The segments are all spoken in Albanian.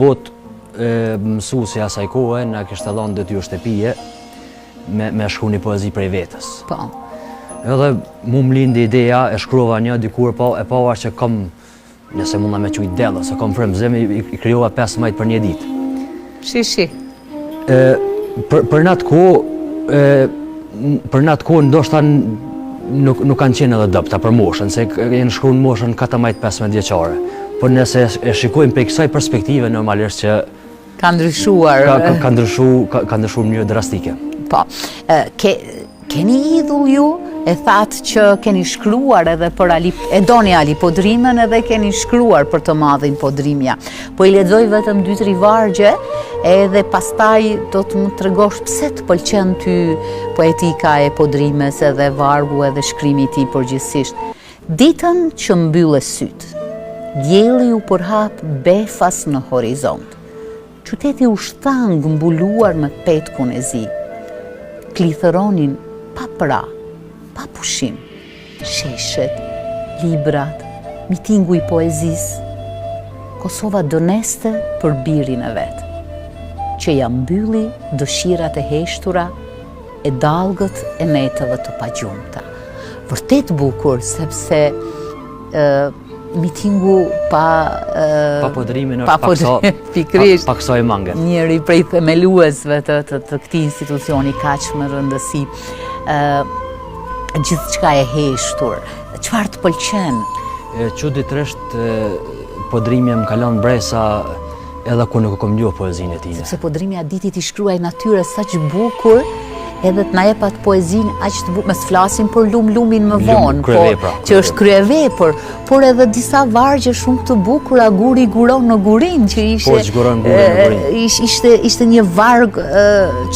Mësuesi asaj kohe na kishte dhënë detyrë shtëpie me shkruani poezi prej vetës. Po. Edhe mu më lindi ideja, e shkruava një dikur, e pava që kam, nëse munda me qujtë dellë, se kam frymëzim, i krijova 15 për një ditë. Shi. Për në atë kohë ndoshta nuk kanë qenë edhe dobta për moshën, se janë shkruar në moshën 14-15 vjeçare. Por nëse e shikojmë për kësaj perspektive, normalisht që ka ndryshuar. Ka ndryshuar në mënyrë drastike. Po. Keni idhull ju, e thatë që keni shkruar edhe për e doni Alipodrimën edhe keni shkruar për të madhin Podrimja. Po i lexoj vetëm 2-3 vargje edhe pastaj do të më tregosh pse të pëlqen ty poetika e Podrimës edhe vargu edhe shkrimi i tij përgjithsisht. Ditën që mbyllë sytë, dielli u përhap befas në horizont. Qyteti u shtang mbuluar me petkun e zi. Klithëronin pa pra, pa pushim, sheshet, librat, mitingu i poezisë. Kosova dëneste për birin e vetë, që ja mbylli dëshirat e heshtura e dallgët e netëve të pagjumta. Vërtet bukur, sepse mitingu pa Podrimin është pa kësaj mange. Njëri prej themeluesve të këtij institucioni kaq me rëndësi. Gjithçka e heshtur. Çfarë të pëlqen? Çuditërisht Podrimja më kalon bresa edhe kur nuk kam ljuar poezinë e tij. Sepse Podrimja ditit i shkruaj natyrës saq bukur, edhe të na jep atë poezinë aq të bukur, mos flasim për lumin më vonë, që është kryevepër, por edhe disa vargje shumë të bukura, guri guron në gurin, që ishte një varg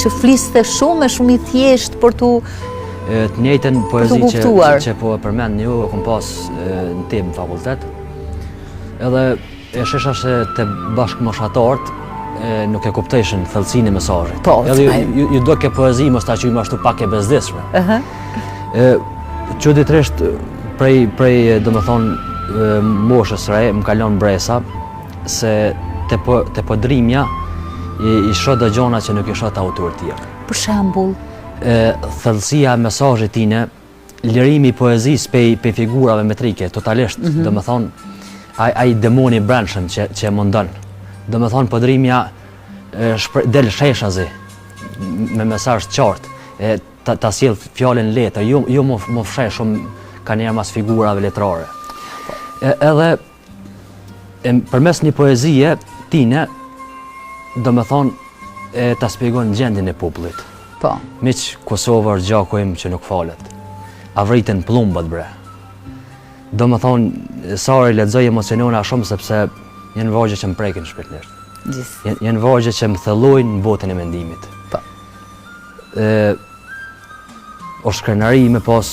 që fliste shumë i thjesht për tu të njëjtën poezi që po e përmend ju, e kam pas në temë në fakultet. Edhe e shesha se të bashkëmoshatarët nuk e kuptojshin thellësinë e mesazhit. Edhe ju do ke poezi mos ta quajmë ashtu pak e bezdishme. Çuditërisht prej domethënë moshës së re më kalon bresa se te Podrimja i shoh do gjona që nuk i shoh autorë tjerë. Për shembull, thellësia e mesazhit tine, lirimi i poezisë pe figurave metrike, totalisht, domethënë ai demoni i brendshëm që e mundon. Domethënë Podrimja del sheshazi me mesazh të qartë, ta sjell fjalën letër, jo më fsheh shumë kanë mas figurave letrare. Edhe përmes një poezie tine, domethënë ta shpjegon gjendjen e popullit. Po. Miq Kosovë gjakojmë që nuk falet. A vritën pllumbat bre. Domethënë sa e lexoj emocionona shumë sepse janë vargje që më prekin shpirtërisht. Janë vargje që më thellojnë në botën e mendimit. Po. O shkrenari me pas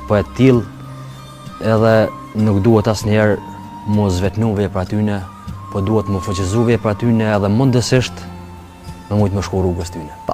poet tillë, edhe nuk duhet asnjëherë mu zvetnu vepra tyne, po duhet mu fuqizu vepra tyne edhe mundësisht me mujtë më shku rrugës tyne. Po.